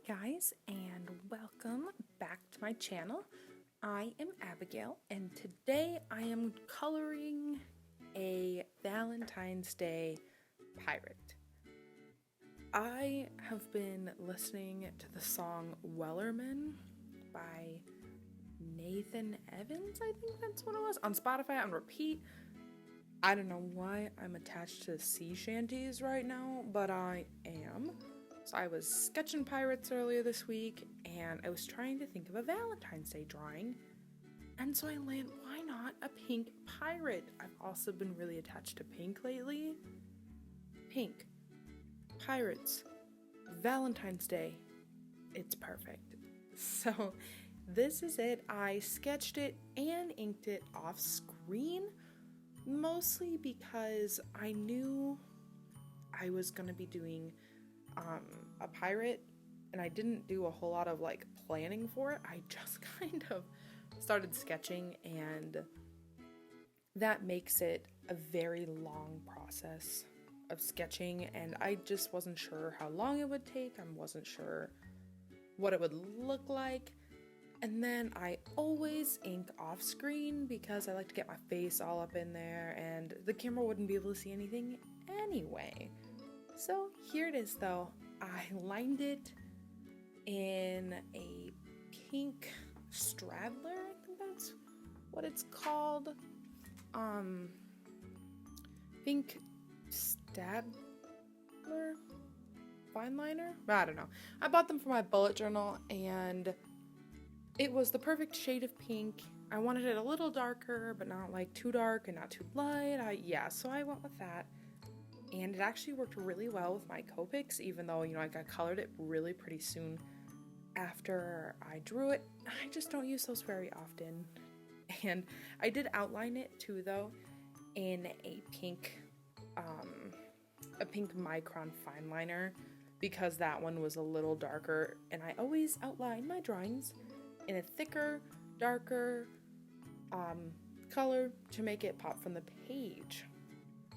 guys, and welcome back to my channel. I am Abigail, and today I am coloring a Valentine's Day pirate. I have been listening to the song Wellerman by Nathan Evans, I think that's what it was, on Spotify on repeat. I don't know why I'm attached to sea shanties right now, but I am. So I was sketching pirates earlier this week, and I was trying to think of a Valentine's Day drawing, and so I landed, why not a pink pirate? I've also been really attached to pink lately. Pink, pirates, Valentine's Day, it's perfect. So this is it. I sketched it and inked it off screen, mostly because I knew I was going to be doing a pirate, and I didn't do a whole lot of planning for it. I just kind of started sketching, and that makes it a very long process of sketching, and I just wasn't sure how long it would take. I wasn't sure what it would look like. And then I always ink off screen because I like to get my face all up in there, and the camera wouldn't be able to see anything anyway. So here it is though. I lined it in a pink Staedtler, I think that's what it's called. Pink Staedtler Fineliner? I don't know. I bought them for my bullet journal, and it was the perfect shade of pink. I wanted it a little darker, but not too dark and not too light. So I went with that. And it actually worked really well with my Copics, even though, I colored it really pretty soon after I drew it. I just don't use those very often. And I did outline it too, though, in a pink Micron Fineliner, because that one was a little darker, and I always outline my drawings in a thicker, darker color to make it pop from the page.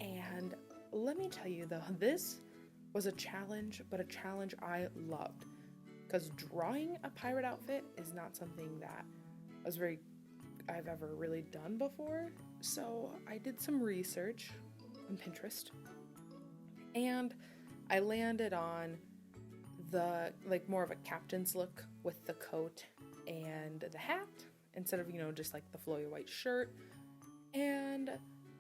And let me tell you though, this was a challenge, but a challenge I loved, because drawing a pirate outfit is not something that I've ever really done before. So I did some research on Pinterest, and I landed on the more of a captain's look with the coat and the hat, instead of just the flowy white shirt. And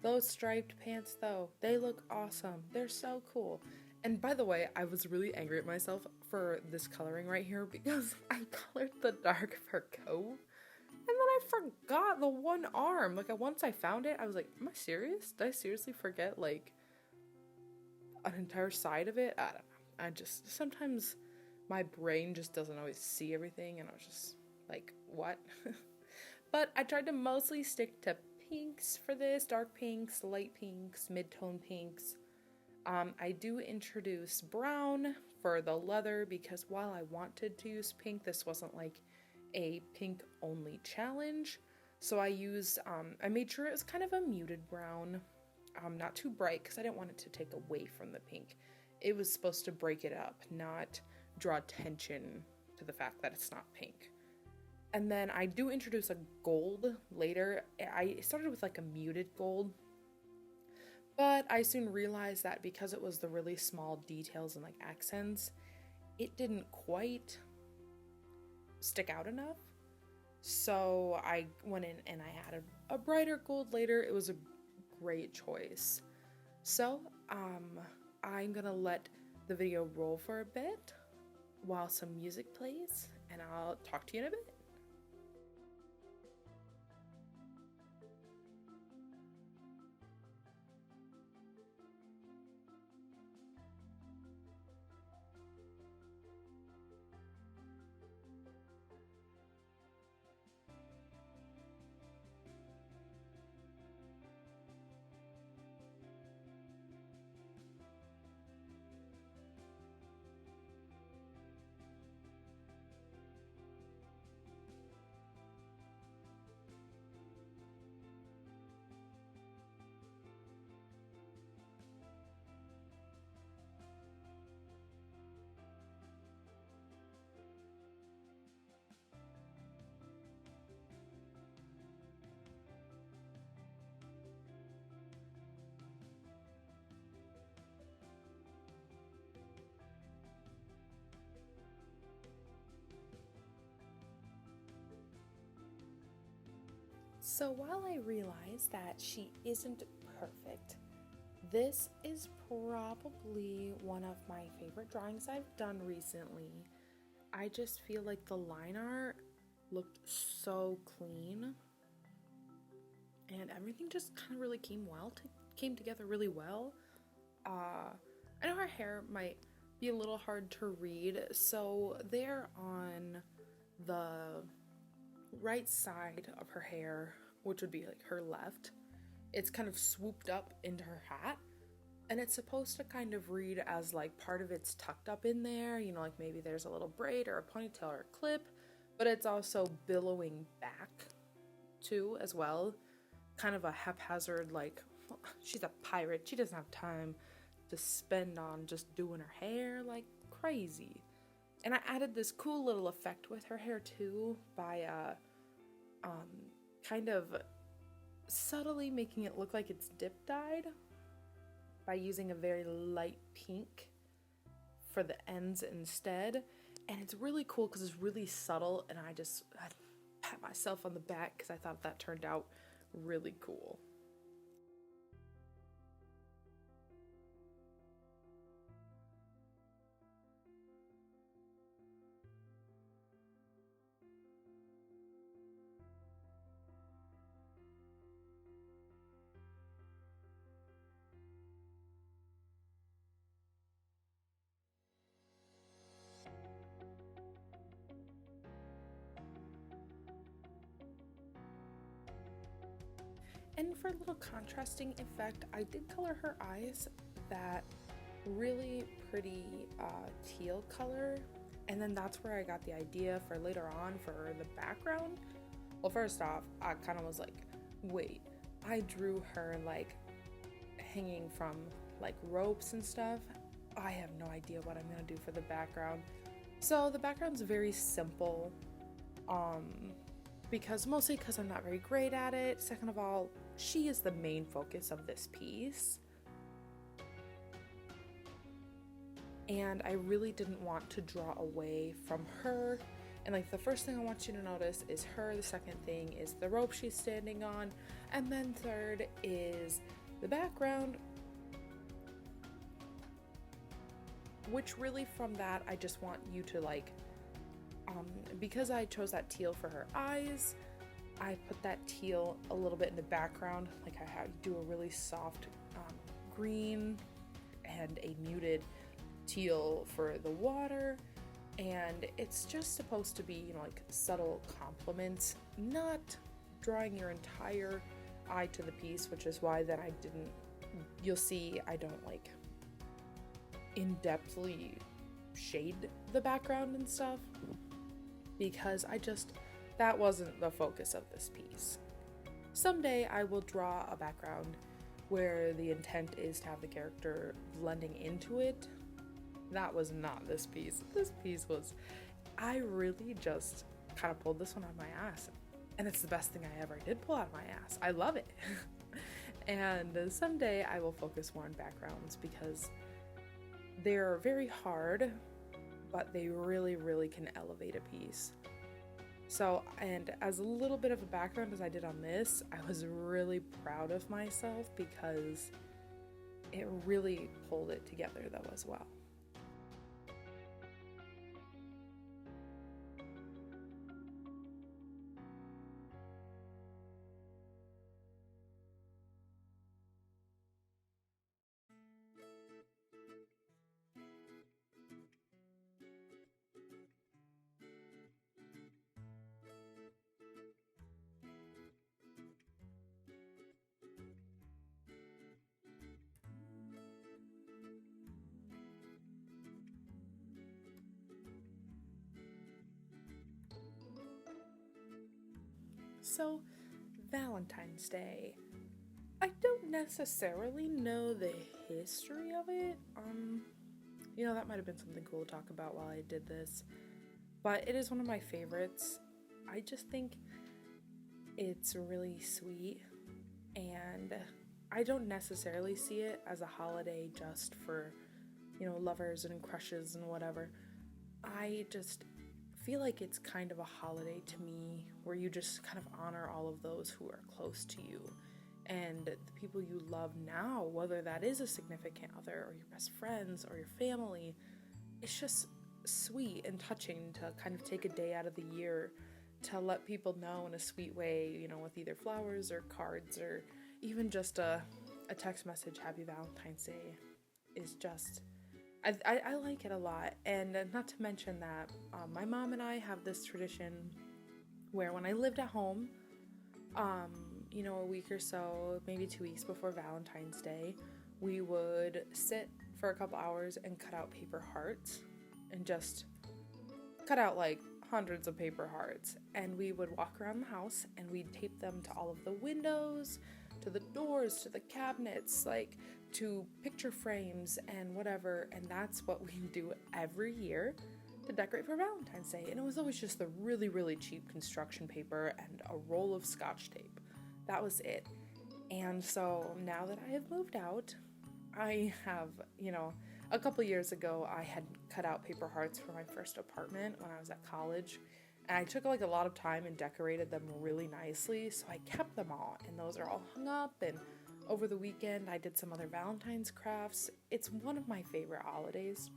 those striped pants though, they look awesome. They're so cool. And by the way, I was really angry at myself for this coloring right here, because I colored the dark fur coat, and then I forgot the one arm. Once I found it, I was like, am I serious? Did I seriously forget an entire side of it? I don't know. I just, sometimes my brain just doesn't always see everything, and I was just like, what? But I tried to mostly stick to pinks for this, dark pinks, light pinks, mid-tone pinks. I do introduce brown for the leather, because while I wanted to use pink, this wasn't a pink only challenge. So I used, I made sure it was kind of a muted brown, not too bright, because I didn't want it to take away from the pink. It was supposed to break it up, not draw attention to the fact that it's not pink. And then I do introduce a gold later. I started with a muted gold, but I soon realized that because it was the really small details and accents, it didn't quite stick out enough. So I went in and I added a brighter gold later. It was a great choice. So I'm gonna let the video roll for a bit while some music plays, and I'll talk to you in a bit. So while I realize that she isn't perfect, this is probably one of my favorite drawings I've done recently. I just feel like the line art looked so clean and everything just kind of really came together really well. I know her hair might be a little hard to read, so there on the right side of her hair, which would be like her left, it's kind of swooped up into her hat, and it's supposed to kind of read as like part of it's tucked up in there, you know, like maybe there's a little braid or a ponytail or a clip, but it's also billowing back too as well, kind of a haphazard, like, she's a pirate, she doesn't have time to spend on just doing her hair like crazy. And I added this cool little effect with her hair too by kind of subtly making it look like it's dip dyed by using a very light pink for the ends instead. And it's really cool because it's really subtle, and I pat myself on the back because I thought that turned out really cool. And for a little contrasting effect, I did color her eyes that really pretty teal color, and then that's where I got the idea for later on for the background. Well, first off, I kind of was like, wait, I drew her like hanging from like ropes and stuff. I have no idea what I'm gonna do for the background. So the background's very simple, mostly because I'm not very great at it. Second of all, she is the main focus of this piece. And I really didn't want to draw away from her. And like the first thing I want you to notice is her, the second thing is the rope she's standing on, and then third is the background, which really from that I just want you to like, because I chose that teal for her eyes, I put that teal a little bit in the background, like I had to do a really soft green and a muted teal for the water, and it's just supposed to be, you know, like subtle compliments, not drawing your entire eye to the piece, which is why then I didn't, you'll see I don't like in-depthly shade the background and stuff, because that wasn't the focus of this piece. Someday I will draw a background where the intent is to have the character blending into it. That was not this piece. This piece was, I really just kind of pulled this one out of my ass. And it's the best thing I ever did pull out of my ass. I love it. And someday I will focus more on backgrounds because they're very hard, but they really, really can elevate a piece. So, and as a little bit of a background as I did on this, I was really proud of myself because it really pulled it together though as well. So, Valentine's Day. I don't necessarily know the history of it. You know, that might have been something cool to talk about while I did this. But it is one of my favorites. I just think it's really sweet, and I don't necessarily see it as a holiday just for, you know, lovers and crushes and whatever. I just feel like it's kind of a holiday to me where you just kind of honor all of those who are close to you and the people you love now, whether that is a significant other or your best friends or your family. It's just sweet and touching to kind of take a day out of the year to let people know in a sweet way, you know, with either flowers or cards or even just a text message, Happy Valentine's Day, is just, I like it a lot. And not to mention that my mom and I have this tradition where when I lived at home, you know, a week or so, maybe 2 weeks before Valentine's Day, we would sit for a couple hours and cut out paper hearts and just cut out like hundreds of paper hearts, and we would walk around the house and we'd tape them to all of the windows, to the doors, to the cabinets, like to picture frames and whatever. And that's what we do every year to decorate for Valentine's Day. And it was always just the really, really cheap construction paper and a roll of Scotch tape. That was it. And so now that I have moved out, I have, you know, a couple years ago, I had cut out paper hearts for my first apartment when I was at college, and I took like a lot of time and decorated them really nicely, so I kept them all, and those are all hung up, and over the weekend, I did some other Valentine's crafts. It's one of my favorite holidays,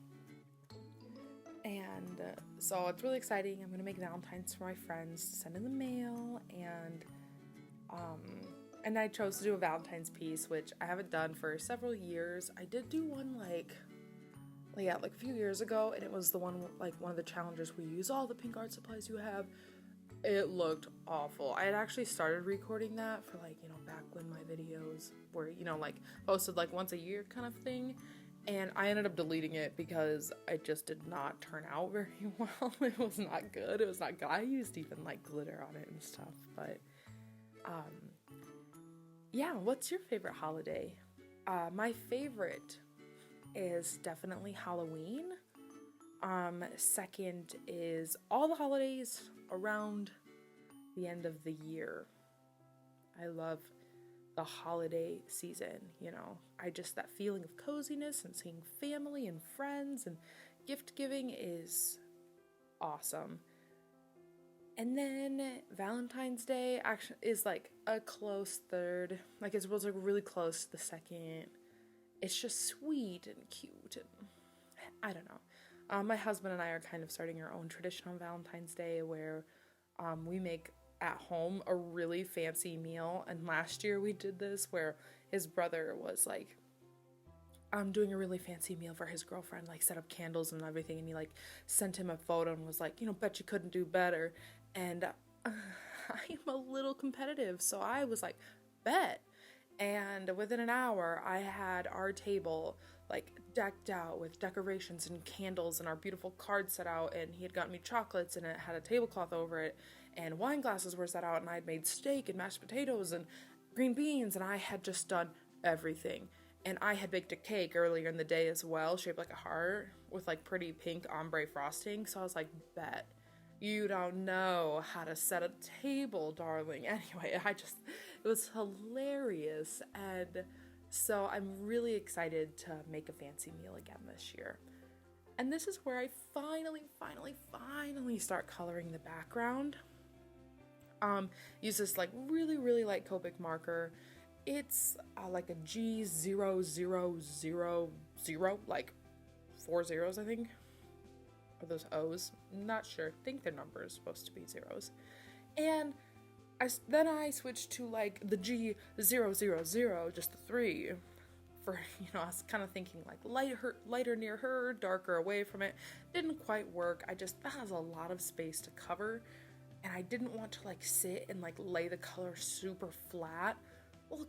and so it's really exciting. I'm going to make Valentines for my friends to send in the mail, and I chose to do a Valentine's piece, which I haven't done for several years. I did do one like a few years ago, and it was the one, like one of the challenges where you use all the pink art supplies you have. It looked awful. I had actually started recording that for like, you know, back when my videos were, you know, like posted like once a year kind of thing, and I ended up deleting it because it just did not turn out very well. It was not good. It was not good. I used even like glitter on it and stuff, but yeah, what's your favorite holiday? My favorite is definitely Halloween. Second is all the holidays around the end of the year. I love the holiday season, you know. That feeling of coziness and seeing family and friends and gift giving is awesome. And then Valentine's Day actually is like a close third. Like it was like really close to the second. It's just sweet and cute, and I don't know. My husband and I are kind of starting our own tradition on Valentine's Day where we make at home a really fancy meal. And last year we did this where his brother was like doing a really fancy meal for his girlfriend, like set up candles and everything, and he like sent him a photo and was like, you know, bet you couldn't do better. And I'm a little competitive, so I was like, bet. And within an hour, I had our table like decked out with decorations and candles and our beautiful cards set out, and he had gotten me chocolates and it had a tablecloth over it, and wine glasses were set out, and I had made steak and mashed potatoes and green beans, and I had just done everything. And I had baked a cake earlier in the day as well, shaped like a heart with like pretty pink ombre frosting. So I was like, bet. You don't know how to set a table, darling. Anyway, it was hilarious. And so I'm really excited to make a fancy meal again this year. And this is where I finally start coloring the background. Use this like really, really light Copic marker. It's like a G0000, like 4 zeros, I think. Are those O's? Not sure. I think their number is supposed to be zeros. And then I switched to like the G000, just the 3. For, you know, I was kind of thinking like lighter near her, darker away from it. Didn't quite work. That has a lot of space to cover. And I didn't want to like sit and like lay the color super flat. Well,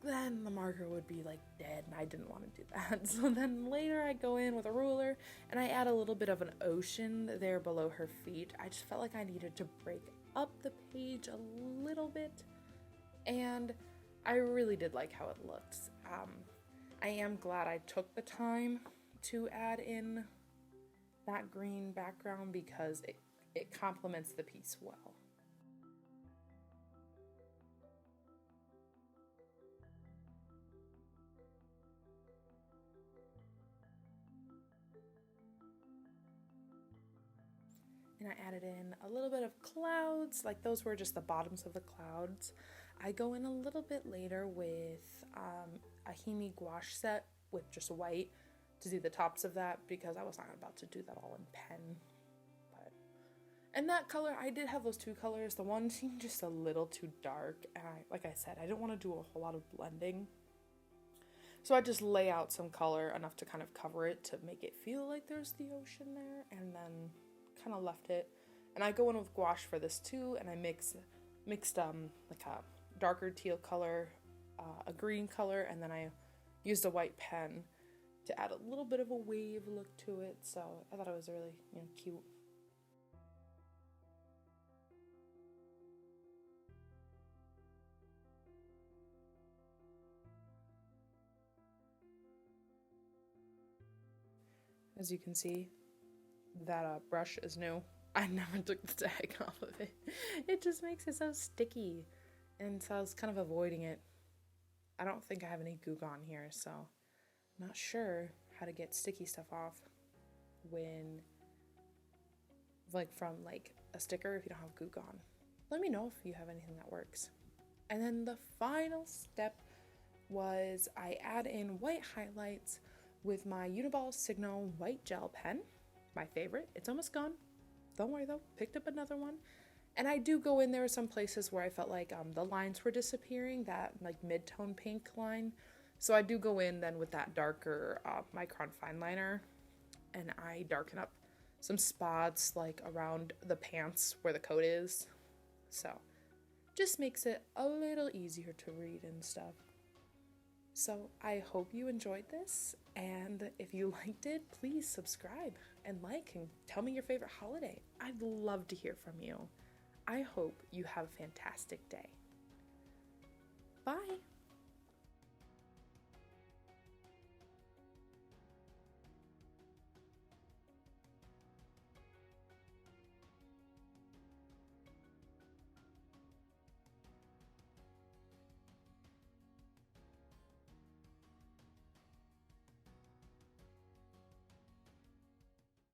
then the marker would be like dead, and I didn't want to do that. So then later I go in with a ruler and I add a little bit of an ocean there below her feet. I just felt like I needed to break up the page a little bit, and I really did like how it looked. I am glad I took the time to add in that green background because it complements the piece well. and I added in a little bit of clouds, like those were just the bottoms of the clouds. I go in a little bit later with a HIMI Gouache set with just white to do the tops of that because I was not about to do that all in pen. And that color, I did have those two colors. The one seemed just a little too dark, and like I said, I didn't want to do a whole lot of blending. So I just lay out some color enough to kind of cover it to make it feel like there's the ocean there, and then kind of left it. And I go in with gouache for this too, and I mixed like a darker teal color, a green color, and then I used a white pen to add a little bit of a wave look to it. So I thought it was really, cute. As you can see, that brush is new. I never took the tag off of it. It just makes it so sticky, and so I was kind of avoiding it. I don't think I have any Goo Gone here, so I'm not sure how to get sticky stuff off when, from a sticker if you don't have Goo Gone. Let me know if you have anything that works. And then the final step was I add in white highlights with my Uniball Signo white gel pen, my favorite. It's almost gone. Don't worry though, picked up another one. And I do go in there some places where I felt like the lines were disappearing, that mid-tone pink line. So I do go in then with that darker Micron Fineliner, and I darken up some spots around the pants where the coat is. So just makes it a little easier to read and stuff. So I hope you enjoyed this, and if you liked it, please subscribe and and tell me your favorite holiday. I'd love to hear from you. I hope you have a fantastic day. Bye!